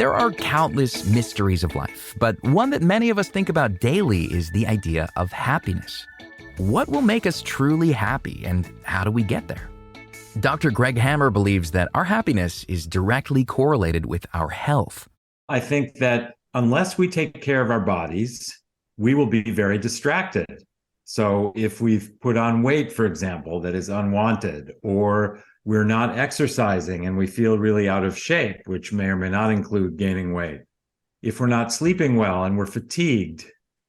There are countless mysteries of life, but one that many of us think about daily is the idea of happiness. What will make us truly happy, and how do we get there? Dr. Greg Hammer believes that our happiness is directly correlated with our health. I think that unless we take care of our bodies, we will be very distracted. So if we've put on weight, for example, that is unwanted, or we're not exercising and we feel really out of shape, which may or may not include gaining weight. If we're not sleeping well and we're fatigued,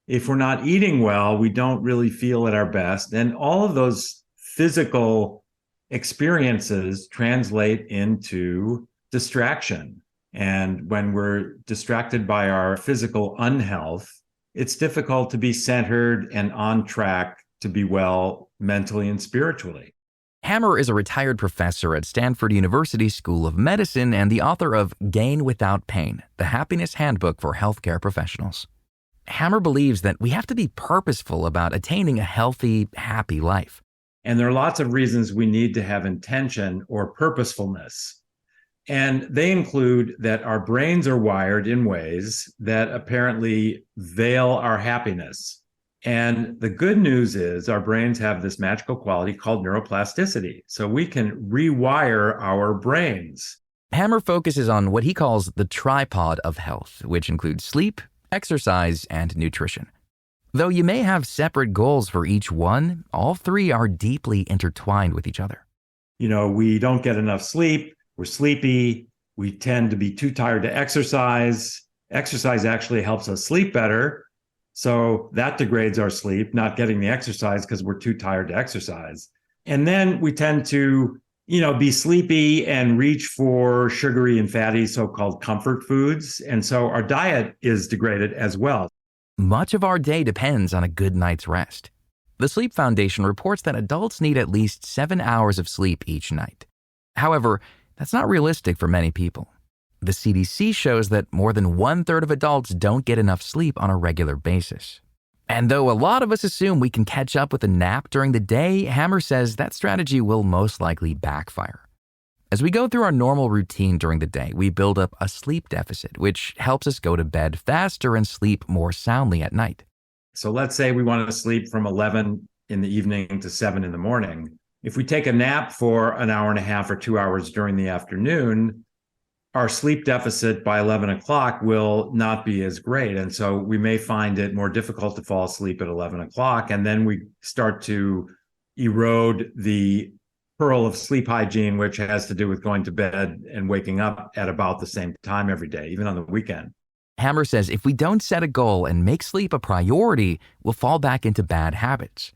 if we're not eating well, we don't really feel at our best. And all of those physical experiences translate into distraction. And when we're distracted by our physical unhealth, it's difficult to be centered and on track to be well mentally and spiritually. Hammer is a retired professor at Stanford University School of Medicine and the author of Gain Without Pain, The Happiness Handbook for Healthcare Professionals. Hammer believes that we have to be purposeful about attaining a healthy, happy life. And there are lots of reasons we need to have intention or purposefulness. And they include that our brains are wired in ways that apparently veil our happiness. And the good news is our brains have this magical quality called neuroplasticity. So we can rewire our brains. Hammer focuses on what he calls the tripod of health, which includes sleep, exercise, and nutrition. Though you may have separate goals for each one, all three are deeply intertwined with each other. We don't get enough sleep. We're sleepy. We tend to be too tired to exercise. Exercise actually helps us sleep better. So that degrades our sleep, not getting the exercise because we're too tired to exercise. And then we tend to, be sleepy and reach for sugary and fatty so-called comfort foods. And so our diet is degraded as well. Much of our day depends on a good night's rest. The Sleep Foundation reports that adults need at least 7 hours of sleep each night. However, that's not realistic for many people. The CDC shows that more than 1/3 of adults don't get enough sleep on a regular basis. And though a lot of us assume we can catch up with a nap during the day, Hammer says that strategy will most likely backfire. As we go through our normal routine during the day, we build up a sleep deficit, which helps us go to bed faster and sleep more soundly at night. So let's say we want to sleep from 11 in the evening to 7 in the morning. If we take a nap for an hour and a half or 2 hours during the afternoon, our sleep deficit by 11 o'clock will not be as great. And so we may find it more difficult to fall asleep at 11 o'clock. And then we start to erode the pearl of sleep hygiene, which has to do with going to bed and waking up at about the same time every day, even on the weekend. Hammer says if we don't set a goal and make sleep a priority, we'll fall back into bad habits.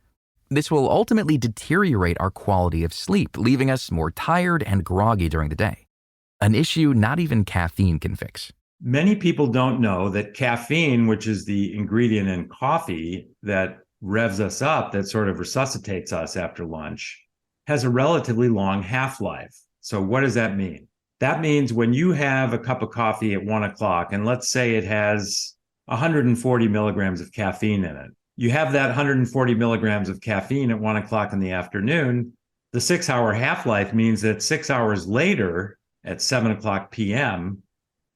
This will ultimately deteriorate our quality of sleep, leaving us more tired and groggy during the day. An issue not even caffeine can fix. Many people don't know that caffeine, which is the ingredient in coffee that revs us up, that sort of resuscitates us after lunch, has a relatively long half-life. So what does that mean? That means when you have a cup of coffee at 1 o'clock, and let's say it has 140 milligrams of caffeine in it, you have that 140 milligrams of caffeine at 1 o'clock in the afternoon. The 6-hour half-life means that 6 hours later, at 7 o'clock p.m.,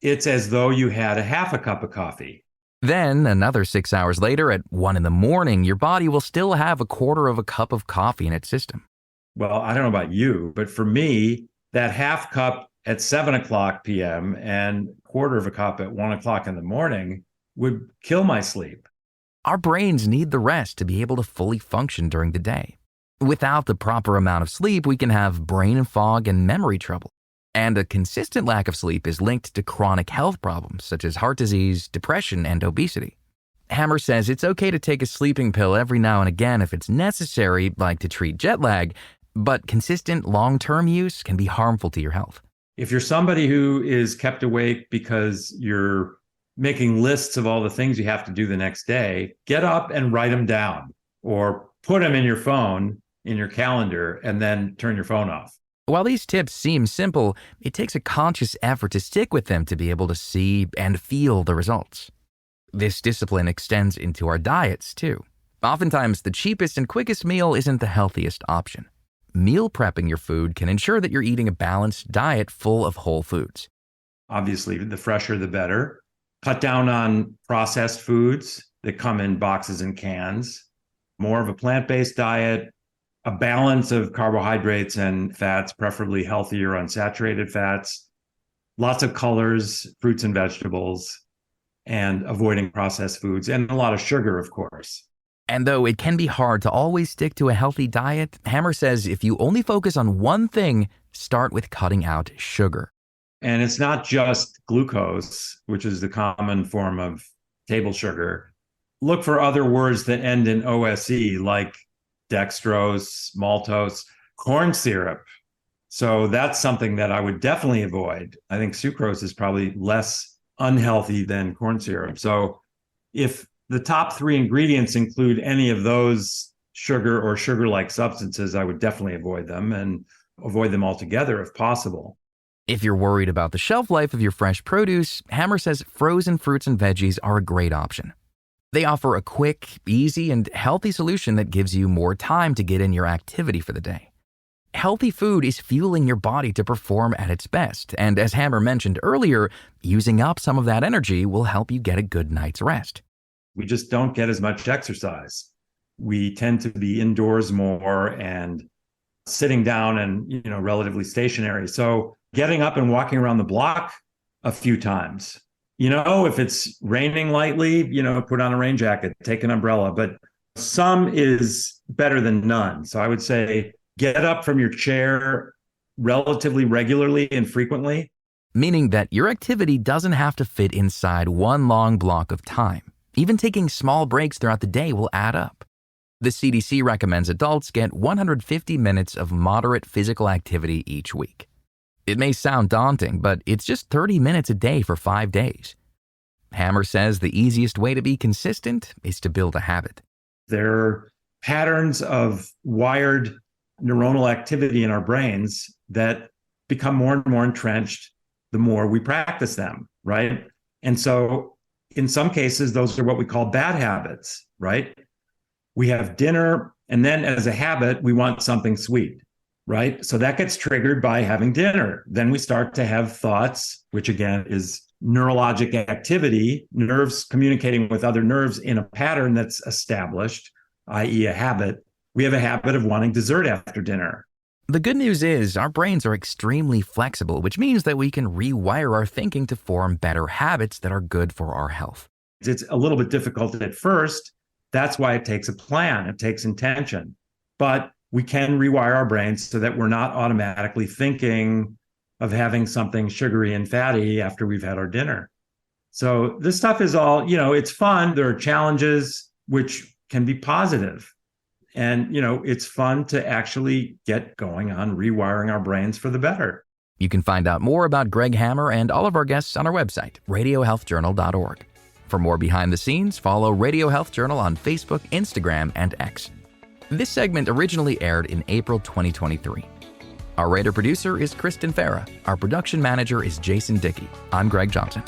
it's as though you had a half a cup of coffee. Then, another 6 hours later at 1 in the morning, your body will still have a quarter of a cup of coffee in its system. Well, I don't know about you, but for me, that half cup at 7 o'clock p.m. and quarter of a cup at 1 o'clock in the morning would kill my sleep. Our brains need the rest to be able to fully function during the day. Without the proper amount of sleep, we can have brain fog and memory trouble. And a consistent lack of sleep is linked to chronic health problems such as heart disease, depression, and obesity. Hammer says it's okay to take a sleeping pill every now and again if it's necessary, like to treat jet lag, but consistent long-term use can be harmful to your health. If you're somebody who is kept awake because you're making lists of all the things you have to do the next day, get up and write them down or put them in your phone, in your calendar, and then turn your phone off. While these tips seem simple, it takes a conscious effort to stick with them to be able to see and feel the results. This discipline extends into our diets, too. Oftentimes, the cheapest and quickest meal isn't the healthiest option. Meal prepping your food can ensure that you're eating a balanced diet full of whole foods. Obviously, the fresher, the better. Cut down on processed foods that come in boxes and cans. More of a plant-based diet, a balance of carbohydrates and fats, preferably healthier unsaturated fats, lots of colors, fruits and vegetables, and avoiding processed foods, and a lot of sugar, of course. And though it can be hard to always stick to a healthy diet, Hammer says if you only focus on one thing, start with cutting out sugar. And it's not just glucose, which is the common form of table sugar. Look for other words that end in OSE, like dextrose, maltose, corn syrup. So that's something that I would definitely avoid. I think sucrose is probably less unhealthy than corn syrup. So if the top 3 ingredients include any of those sugar or sugar-like substances, I would definitely avoid them and avoid them altogether if possible. If you're worried about the shelf life of your fresh produce, Hammer says frozen fruits and veggies are a great option. They offer a quick, easy, and healthy solution that gives you more time to get in your activity for the day. Healthy food is fueling your body to perform at its best, and as Hammer mentioned earlier, using up some of that energy will help you get a good night's rest. We just don't get as much exercise. We tend to be indoors more and sitting down and, relatively stationary. So getting up and walking around the block a few times, if it's raining lightly, put on a rain jacket, take an umbrella, but some is better than none. So I would say get up from your chair relatively regularly and frequently. Meaning that your activity doesn't have to fit inside one long block of time. Even taking small breaks throughout the day will add up. The CDC recommends adults get 150 minutes of moderate physical activity each week. It may sound daunting, but it's just 30 minutes a day for 5 days. Hammer says the easiest way to be consistent is to build a habit. There are patterns of wired neuronal activity in our brains that become more and more entrenched the more we practice them, right? And so in some cases, those are what we call bad habits, right? We have dinner, and then as a habit, we want something sweet, right? So that gets triggered by having dinner. Then we start to have thoughts, which again is neurologic activity, nerves communicating with other nerves in a pattern that's established, i.e. a habit. We have a habit of wanting dessert after dinner. The good news is our brains are extremely flexible, which means that we can rewire our thinking to form better habits that are good for our health. It's a little bit difficult at first. That's why it takes a plan. It takes intention. But we can rewire our brains so that we're not automatically thinking of having something sugary and fatty after we've had our dinner. So this stuff is all, it's fun. There are challenges which can be positive. And, it's fun to actually get going on rewiring our brains for the better. You can find out more about Greg Hammer and all of our guests on our website, radiohealthjournal.org. For more behind the scenes, follow Radio Health Journal on Facebook, Instagram, and X. This segment originally aired in April 2023. Our writer-producer is Kristen Farah. Our production manager is Jason Dickey. I'm Greg Johnson.